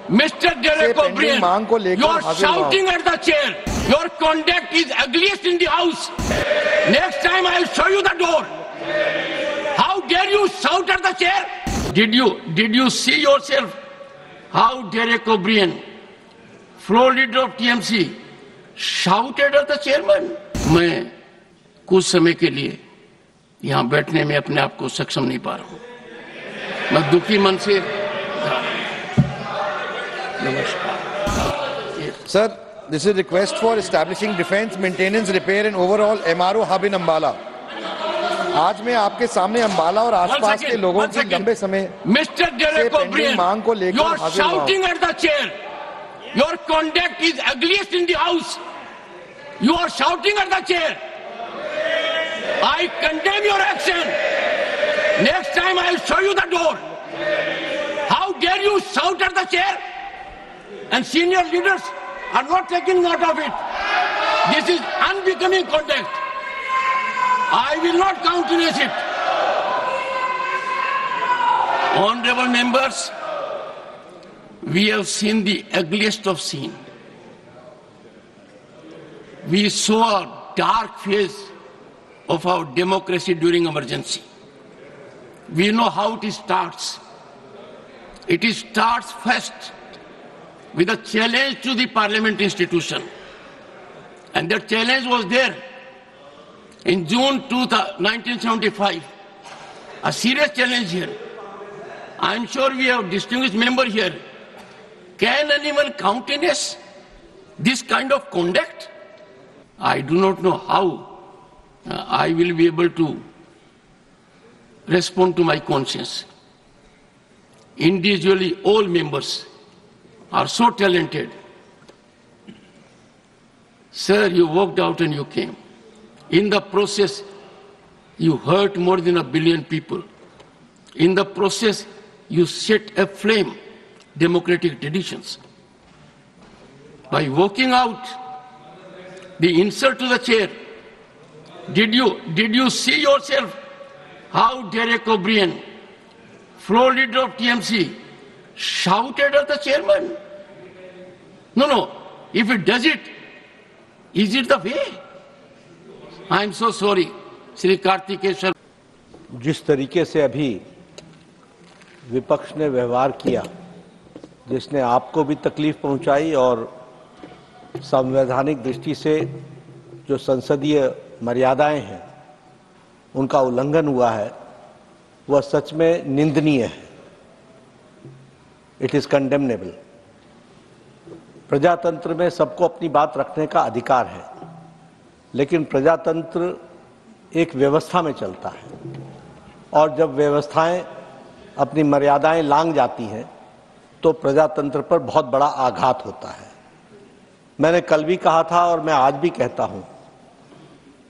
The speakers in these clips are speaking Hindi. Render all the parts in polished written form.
Mr. Derek O'Brien, you are shouting at the chair. Your conduct is ugliest in the house. Next time I will show you the door. How dare you shout at the chair? Did you see yourself? How Derek O'Brien, floor leader of TMC, shouted at the chairman? मैं कुछ समय के लिए यहाँ बैठने में अपने आप को सक्षम नहीं पा रहा हूँ. मैं दुखी मन से. Sir, this is a request for establishing defense, maintenance, repair and overall MRO hub in Ambala. आज मैं आपके सामने अंबाला और आसपास के लोगों की लंबे समय Mr. Derek O'Brien, मांग को लेकर you are shouting at the chair. Your conduct is ugliest in the house. You are shouting at the chair. I condemn your action. Next time I will show you the door. How dare you shout at the chair? And senior leaders are not taking note of it. This is unbecoming conduct. I will not countenance it. Honorable members, we have seen the ugliest of scene. We saw a dark phase of our democracy during emergency. We know how it starts. It starts first with a challenge to the parliament institution. And that challenge was there in June 1975. A serious challenge here. I am sure we have distinguished member here. Can anyone countenance this kind of conduct? I do not know how I will be able to respond to my conscience. Individually, all members are so talented. Sir, you walked out and you came. In the process, you hurt more than 1 billion people. In the process, you set aflame democratic traditions. By walking out, the insult to the chair, did you see yourself? How Derek O'Brien, floor leader of TMC, shouted at the chairman? No. If it does it, is it the way? I am so sorry, Shri Karthikeshwar. जिस तरीके से अभी विपक्ष ने व्यवहार किया, जिसने आपको भी तकलीफ पहुंचाई और संवैधानिक दृष्टि से जो संसदीय मर्यादाएं हैं उनका उल्लंघन हुआ है, वह सच में निंदनीय है. It is condemnable. प्रजातंत्र में सबको अपनी बात रखने का अधिकार है, लेकिन प्रजातंत्र एक व्यवस्था में चलता है और जब व्यवस्थाएं अपनी मर्यादाएं लांघ जाती हैं तो प्रजातंत्र पर बहुत बड़ा आघात होता है. मैंने कल भी कहा था और मैं आज भी कहता हूं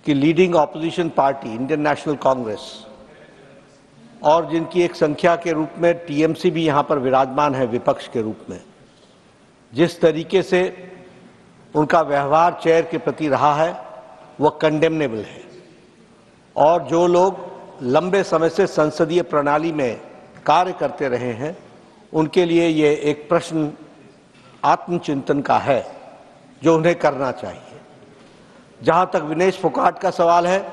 कि leading opposition party Indian national Congress और जिनकी एक संख्या के रूप में टीएमसी भी यहां पर विराजमान है विपक्ष के रूप में, जिस तरीके से उनका व्यवहार चेयर के प्रति रहा है वह कंडेमनेबल है. और जो लोग लंबे समय से संसदीय प्रणाली में कार्य करते रहे हैं उनके लिए ये एक प्रश्न आत्मचिंतन का है जो उन्हें करना चाहिए. जहां तक विनेश फोगाट का सवाल है,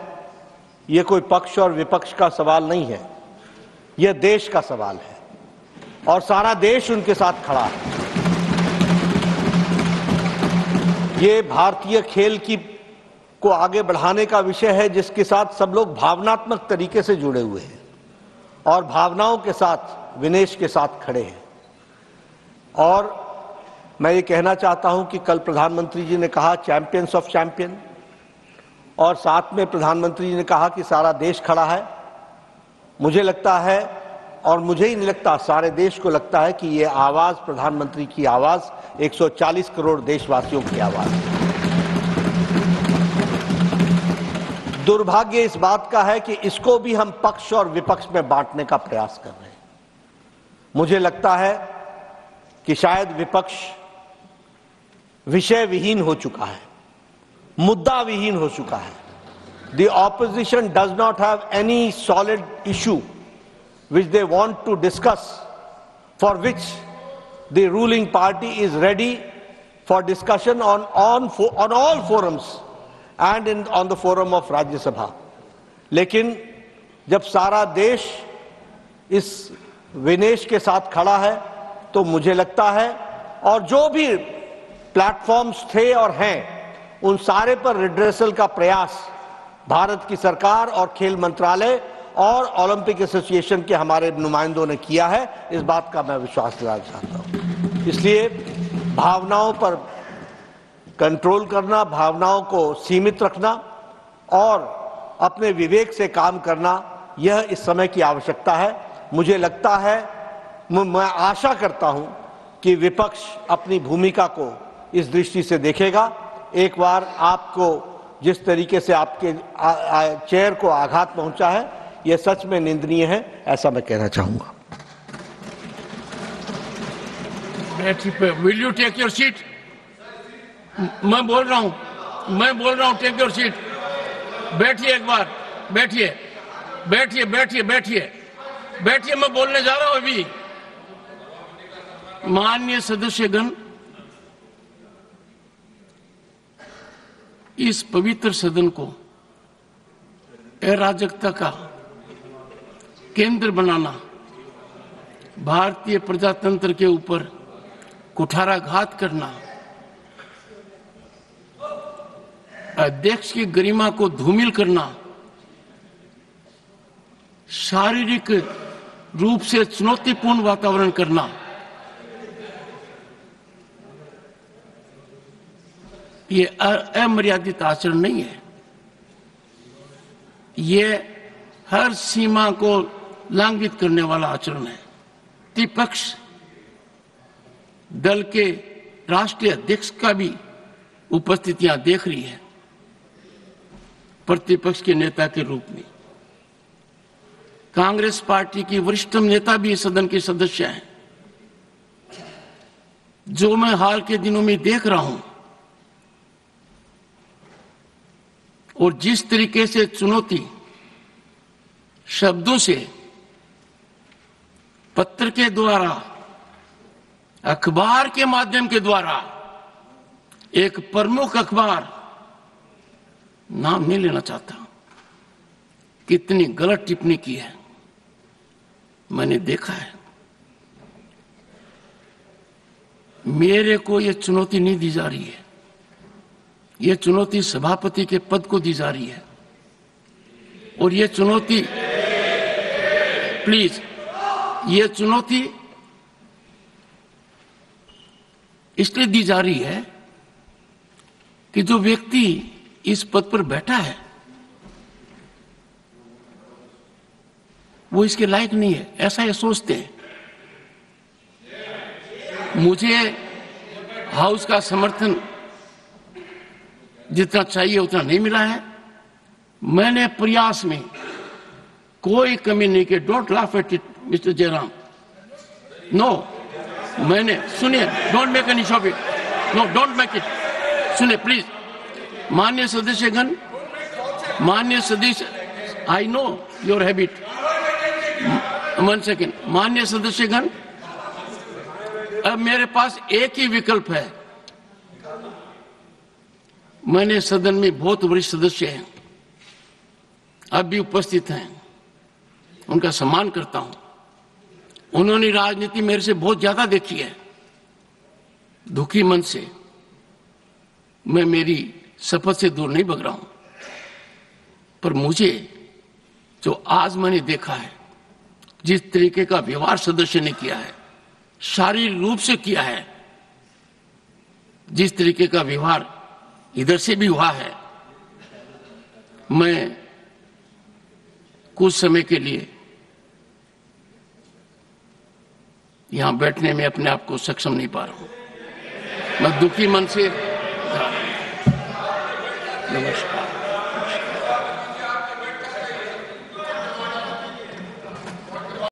ये कोई पक्ष और विपक्ष का सवाल नहीं है, यह देश का सवाल है और सारा देश उनके साथ खड़ा है. ये भारतीय खेल को आगे बढ़ाने का विषय है जिसके साथ सब लोग भावनात्मक तरीके से जुड़े हुए हैं और भावनाओं के साथ विनेश के साथ खड़े हैं. और मैं ये कहना चाहता हूं कि कल प्रधानमंत्री जी ने कहा चैंपियंस ऑफ चैंपियन, और साथ में प्रधानमंत्री जी ने कहा कि सारा देश खड़ा है. मुझे लगता है, और मुझे ही नहीं लगता, सारे देश को लगता है कि ये आवाज प्रधानमंत्री की आवाज 140 करोड़ देशवासियों की आवाज है. दुर्भाग्य इस बात का है कि इसको भी हम पक्ष और विपक्ष में बांटने का प्रयास कर रहे हैं. मुझे लगता है कि शायद विपक्ष विषय विहीन हो चुका है, मुद्दा विहीन हो चुका है. The opposition does not have any solid issue which they want to discuss, for which the ruling party is ready for discussion on all forums and on the forum of Rajya Sabha. लेकिन जब सारा देश इस विनेश के साथ खड़ा है तो मुझे लगता है, और जो भी प्लेटफॉर्म्स थे और हैं, उन सारे पर रिड्रेसल का प्रयास भारत की सरकार और खेल मंत्रालय और ओलंपिक एसोसिएशन के हमारे नुमाइंदों ने किया है। इस बात का मैं विश्वास दिलाना चाहता हूं। इसलिए भावनाओं पर कंट्रोल करना, भावनाओं को सीमित रखना और अपने विवेक से काम करना, यह इस समय की आवश्यकता है। मुझे लगता है, मैं आशा करता हूं कि विपक्ष अपनी भूमिका को इस दृष्टि से देखेगा। एक बार आपको जिस तरीके से आपके चेयर को आघात पहुंचा है, यह सच में निंदनीय है, ऐसा मैं कहना चाहूंगा। Will you take your seat? मैं बोल रहा हूं, टेक योर सीट। बैठिए, एक बार बैठिए, मैं बोलने जा रहा हूं अभी। माननीय सदस्यगण, इस पवित्र सदन को अराजकता का केंद्र बनाना, भारतीय प्रजातंत्र के ऊपर कुठाराघात करना, अध्यक्ष की गरिमा को धूमिल करना, शारीरिक रूप से चुनौतीपूर्ण वातावरण करना, ये अमर्यादित आचरण नहीं है। ये हर सीमा को लंघित करने वाला आचरण है। विपक्ष दल के राष्ट्रीय अध्यक्ष का भी उपस्थितियां देख रही है, प्रतिपक्ष के नेता के रूप में। कांग्रेस पार्टी की वरिष्ठ नेता भी सदन के सदस्य हैं। जो मैं हाल के दिनों में देख रहा हूं और जिस तरीके से चुनौती शब्दों से, पत्र के द्वारा, अखबार के माध्यम के द्वारा, एक प्रमुख अखबार, नाम नहीं लेना चाहता, कितनी गलत टिप्पणी की है, मैंने देखा है। मेरे को यह चुनौती नहीं दी जा रही है, यह चुनौती सभापति के पद को दी जा रही है। और यह चुनौती, प्लीज, यह चुनौती इसलिए दी जा रही है कि जो व्यक्ति इस पद पर बैठा है वो इसके लायक नहीं है, ऐसा ये सोचते हैं। मुझे हाउस का समर्थन जितना चाहिए उतना नहीं मिला है। मैंने प्रयास में कोई कमी नहीं की। Don't laugh at it mister Jairam. No, मैंने, सुनिए, don't make any show off it, no, don't make it. सुनिए प्लीज, माननीय सदस्यगण, माननीय सदस्य, I know your habit, 1 second. माननीय सदस्यगण, अब मेरे पास एक ही विकल्प है। मैंने सदन में बहुत वरिष्ठ सदस्य हैं, अब भी उपस्थित हैं, उनका सम्मान करता हूं। उन्होंने राजनीति मेरे से बहुत ज्यादा देखी है। दुखी मन से मैं मेरी शपथ से दूर नहीं भग रहा हूं, पर मुझे जो आज मैंने देखा है, जिस तरीके का व्यवहार सदस्य ने किया है, शारीरिक रूप से किया है, जिस तरीके का व्यवहार इधर से भी हुआ है, मैं कुछ समय के लिए यहां बैठने में अपने आप को सक्षम नहीं पा रहा हूं। मैं दुखी मन से, नमस्कार।